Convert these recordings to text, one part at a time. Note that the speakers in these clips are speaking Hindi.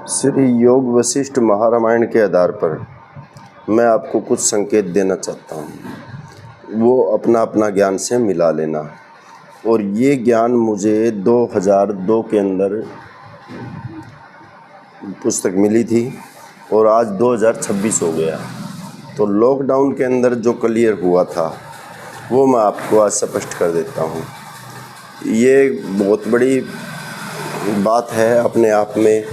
श्री योग वशिष्ठ महारामायण के आधार पर मैं आपको कुछ संकेत देना चाहता हूँ। वो अपना अपना ज्ञान से मिला लेना। और ये ज्ञान मुझे 2002 के अंदर पुस्तक मिली थी और आज 2026 हो गया। तो लॉकडाउन के अंदर जो क्लियर हुआ था वो मैं आपको आज स्पष्ट कर देता हूँ। ये बहुत बड़ी बात है अपने आप में।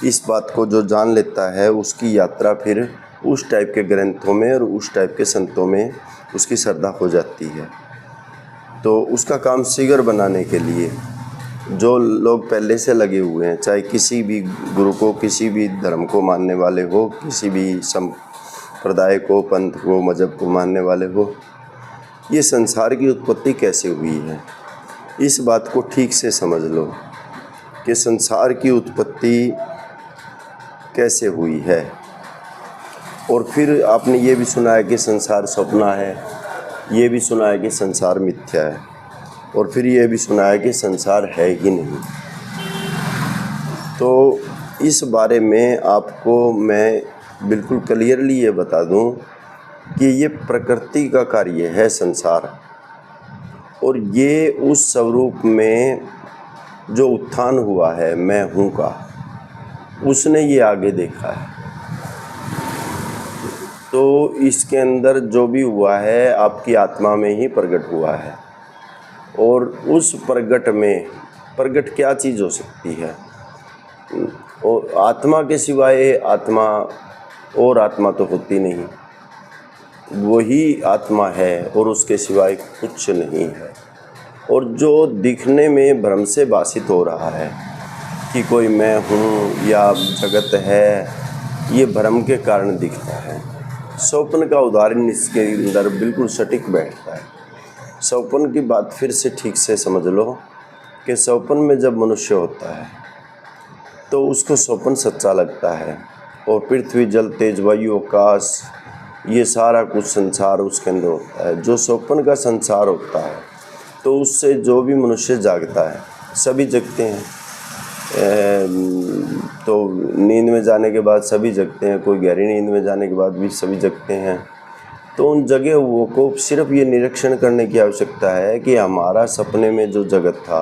इस बात को जो जान लेता है उसकी यात्रा फिर उस टाइप के ग्रंथों में और उस टाइप के संतों में उसकी श्रद्धा हो जाती है। तो उसका काम शीघ्र बनाने के लिए जो लोग पहले से लगे हुए हैं, चाहे किसी भी गुरु को, किसी भी धर्म को मानने वाले हो, किसी भी संप्रदाय को, पंथ को, मजहब को मानने वाले हो, ये संसार की उत्पत्ति कैसे हुई है इस बात को ठीक से समझ लो कि संसार की उत्पत्ति कैसे हुई है। और फिर आपने ये भी सुना है कि संसार सपना है, ये भी सुना है कि संसार मिथ्या है, और फिर ये भी सुना है कि संसार है ही नहीं। तो इस बारे में आपको मैं बिल्कुल क्लियरली ये बता दूं कि ये प्रकृति का कार्य है संसार, और ये उस स्वरूप में जो उत्थान हुआ है मैं हूँ का, उसने ये आगे देखा है। तो इसके अंदर जो भी हुआ है आपकी आत्मा में ही प्रकट हुआ है। और उस प्रकट में प्रकट क्या चीज़ हो सकती है? और आत्मा के सिवाय आत्मा और आत्मा तो होती नहीं, वही आत्मा है और उसके सिवाय कुछ नहीं है। और जो दिखने में भ्रम से भाषित हो रहा है कि कोई मैं हूँ या जगत है, ये भ्रम के कारण दिखता है। स्वप्न का उदाहरण इसके अंदर बिल्कुल सटीक बैठता है। स्वप्न की बात फिर से ठीक से समझ लो कि स्वप्न में जब मनुष्य होता है तो उसको स्वप्न सच्चा लगता है, और पृथ्वी, जल, तेज, वायु, आकाश, ये सारा कुछ संसार उसके अंदर होता है। जो स्वप्न का संसार होता है तो उससे जो भी मनुष्य जागता है, सभी जगते हैं। तो नींद में जाने के बाद सभी जगते हैं, कोई गहरी नींद में जाने के बाद भी सभी जगते हैं। तो उन जगे हुओं को सिर्फ ये निरीक्षण करने की आवश्यकता है कि हमारा सपने में जो जगत था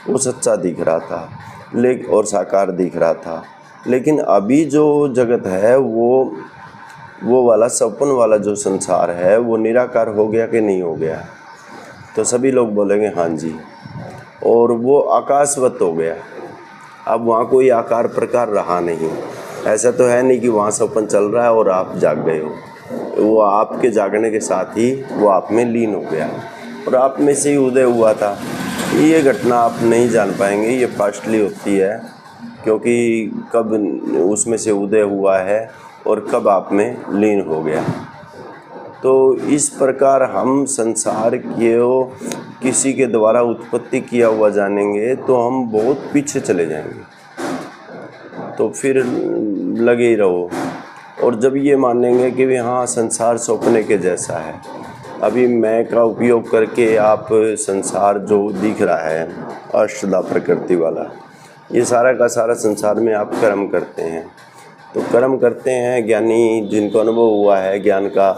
वो सच्चा दिख रहा था, लेकिन और साकार दिख रहा था, लेकिन अभी जो जगत है वो वाला सपन वाला जो संसार है वो निराकार हो गया कि नहीं हो गया? तो सभी लोग बोलेंगे हाँ जी। और वो आकाशवत हो गया। अब वहाँ कोई आकार प्रकार रहा नहीं। ऐसा तो है नहीं कि वहाँ सपन चल रहा है और आप जाग गए हो। वो आपके जागने के साथ ही वो आप में लीन हो गया और आप में से ही उदय हुआ था। ये घटना आप नहीं जान पाएंगे, ये फास्टली होती है, क्योंकि कब उसमें से उदय हुआ है और कब आप में लीन हो गया। तो इस प्रकार हम संसार के किसी के द्वारा उत्पत्ति किया हुआ जानेंगे तो हम बहुत पीछे चले जाएंगे। तो फिर लगे ही रहो। और जब ये मानेंगे कि हाँ संसार सपने के जैसा है, अभी मैं का उपयोग करके आप संसार जो दिख रहा है अष्टधा प्रकृति वाला, ये सारा का सारा संसार में आप कर्म करते हैं। तो कर्म करते हैं, ज्ञानी जिनको अनुभव हुआ है ज्ञान का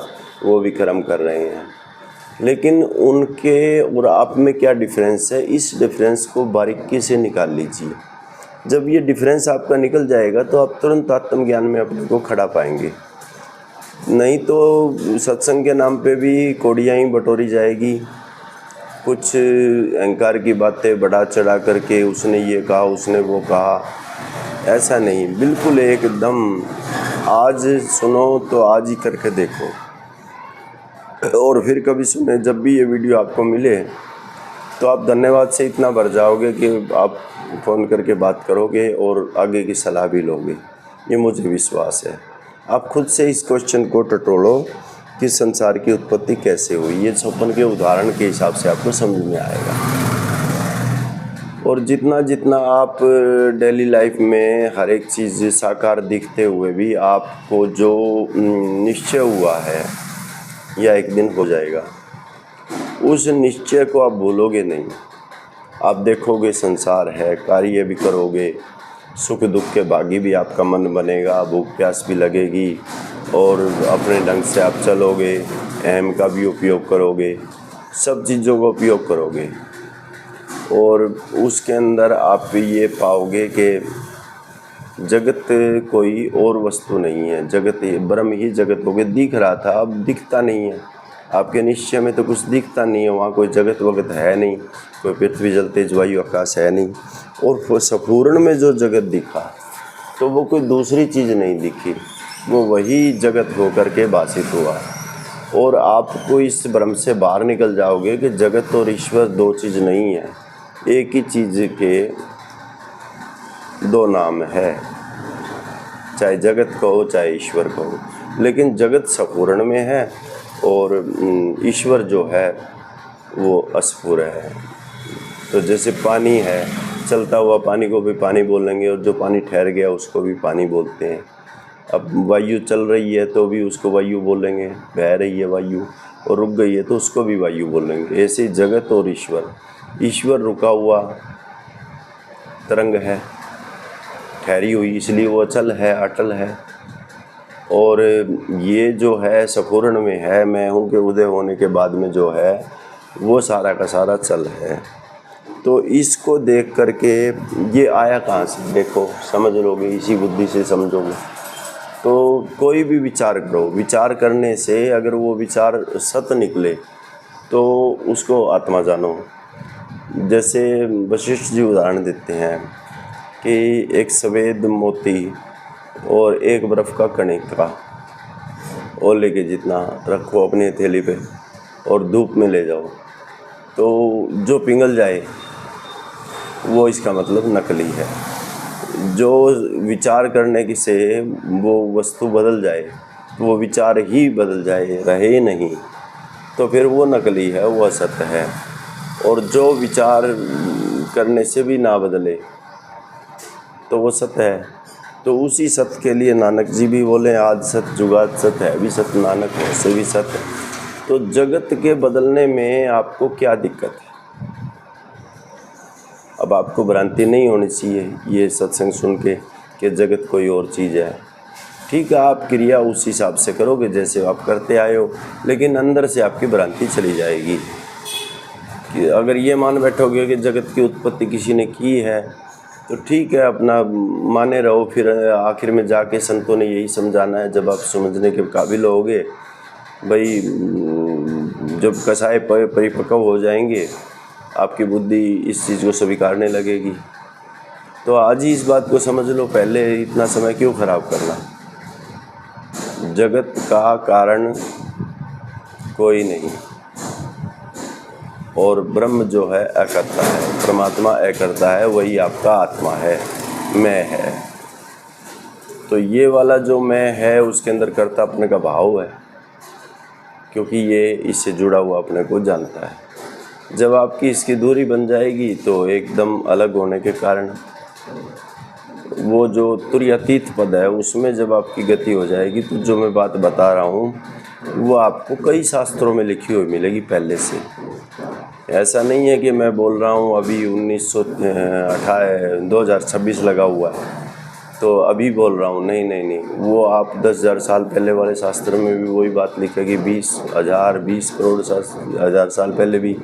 वो भी कर्म कर रहे हैं, लेकिन उनके और आप में क्या डिफरेंस है, इस डिफरेंस को बारीकी से निकाल लीजिए। जब ये डिफरेंस आपका निकल जाएगा तो आप तुरंत आत्मज्ञान में अपने को खड़ा पाएंगे। नहीं तो सत्संग के नाम पे भी कोड़ियाँ ही बटोरी जाएगी, कुछ अहंकार की बातें बढ़ा चढ़ा करके उसने ये कहा, उसने वो कहा। ऐसा नहीं, बिल्कुल एकदम आज सुनो तो आज ही करके देखो, और फिर कभी सुने। जब भी ये वीडियो आपको मिले तो आप धन्यवाद से इतना भर जाओगे कि आप फ़ोन करके बात करोगे और आगे की सलाह भी लोगे, ये मुझे विश्वास है। आप खुद से इस क्वेश्चन को टटोलो कि संसार की उत्पत्ति कैसे हुई। ये स्वप्न के उदाहरण के हिसाब से आपको समझ में आएगा। और जितना जितना आप डेली लाइफ में हर एक चीज़ साकार दिखते हुए भी आपको जो निश्चय हुआ है या एक दिन हो जाएगा, उस निश्चय को आप भूलोगे नहीं। आप देखोगे संसार है, कार्य भी करोगे, सुख दुख के भागी भी आपका मन बनेगा, भूख प्यास भी लगेगी और अपने ढंग से आप चलोगे, अहम का भी उपयोग करोगे, सब चीज़ों का उपयोग करोगे और उसके अंदर आप ये पाओगे कि जगत कोई और वस्तु नहीं है, जगत ब्रह्म ही जगत हो गया। दिख रहा था, अब दिखता नहीं है। आपके निश्चय में तो कुछ दिखता नहीं है, वहाँ कोई जगत वगत है नहीं, कोई पृथ्वी जल तेज वायु आकाश है नहीं। और संपूर्ण में जो जगत दिखा तो वो कोई दूसरी चीज़ नहीं दिखी, वो वही जगत होकर के भाषित हुआ। और आपको इस भ्रम से बाहर निकल जाओगे कि जगत और ईश्वर दो चीज़ नहीं है, एक ही चीज़ के दो नाम है, चाहे जगत कहो चाहे ईश्वर कहो। लेकिन जगत संपूर्ण में है और ईश्वर जो है वो अस्फुर है। तो जैसे पानी है, चलता हुआ पानी को भी पानी बोलेंगे और जो पानी ठहर गया उसको भी पानी बोलते हैं। अब वायु चल रही है तो भी उसको वायु बोलेंगे, बह रही है वायु, और रुक गई है तो उसको भी वायु बोलेंगे। ऐसे जगत और ईश्वर, ईश्वर रुका हुआ तरंग है, ठहरी हुई, इसलिए वो अचल है, अटल है। और ये जो है संपूर्ण में है, मैं हूँ के उदय होने के बाद में जो है वो सारा का सारा चल है। तो इसको देख करके ये आया कहाँ से, देखो समझ लोगे, इसी बुद्धि से समझोगे। तो कोई भी विचार करो, विचार करने से अगर वो विचार सत्य निकले तो उसको आत्मा जानो। जैसे वशिष्ठ जी उदाहरण देते हैं कि एक सफ़ेद मोती और एक बर्फ़ का कणिका और लेके जितना रखो अपनी हथेली पे और धूप में ले जाओ, तो जो पिघल जाए वो इसका मतलब नकली है। जो विचार करने की से वो वस्तु बदल जाए, वो विचार ही बदल जाए, रहे नहीं, तो फिर वो नकली है, वो असत्य है। और जो विचार करने से भी ना बदले तो वो सत्य है। तो उसी सत्य के लिए नानक जी भी बोले, आज सत्य जुगाद सत्य है भी सत्य, नानक वैसे भी सत्य। तो जगत के बदलने में आपको क्या दिक्कत है? अब आपको भ्रांति नहीं होनी चाहिए ये सत्संग सुन के कि जगत कोई और चीज़ है। ठीक है, आप क्रिया उस हिसाब से करोगे जैसे आप करते आए हो, लेकिन अंदर से आपकी भ्रांति चली जाएगी। कि अगर ये मान बैठोगे कि जगत की उत्पत्ति किसी ने की है तो ठीक है, अपना माने रहो। फिर आखिर में जाके संतों ने यही समझाना है, जब आप समझने के काबिल होगे भाई, जब कसाय परिपक्व हो जाएंगे आपकी बुद्धि इस चीज़ को स्वीकारने लगेगी। तो आज ही इस बात को समझ लो, पहले इतना समय क्यों ख़राब करना। जगत का कारण कोई नहीं और ब्रह्म जो है अकर्ता है, परमात्मा अकर्ता है, वही आपका आत्मा है, मैं है। तो ये वाला जो मैं है उसके अंदर कर्ता अपने का भाव है, क्योंकि ये इससे जुड़ा हुआ अपने को जानता है। जब आपकी इसकी दूरी बन जाएगी तो एकदम अलग होने के कारण वो जो तुर्यातीत पद है उसमें जब आपकी गति हो जाएगी, तो जो मैं बात बता रहा हूँ वो आपको कई शास्त्रों में लिखी हुई मिलेगी पहले से। ऐसा नहीं है कि मैं बोल रहा हूँ अभी 2026 लगा हुआ है तो अभी बोल रहा हूँ, नहीं नहीं नहीं, वो आप 10,000 साल पहले वाले शास्त्र में भी वही बात लिखेगी। 20,000 20 करोड़ हज़ार साल पहले भी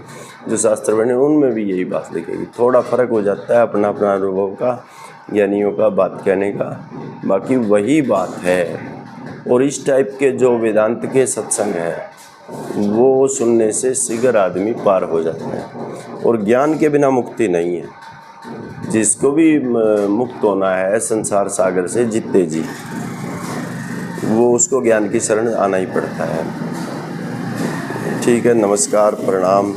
जो शास्त्र बने उनमें भी यही बात लिखेगी। थोड़ा फ़र्क हो जाता है अपना अपना अनुभव का, ज्ञानियों का बात कहने का, बाकी वही बात है। और इस टाइप के जो वेदांत के सत्संग है वो सुनने से शीघ्र आदमी पार हो जाता है। और ज्ञान के बिना मुक्ति नहीं है। जिसको भी मुक्त होना है संसार सागर से जितने जी, वो उसको ज्ञान की शरण आना ही पड़ता है। ठीक है, नमस्कार, प्रणाम।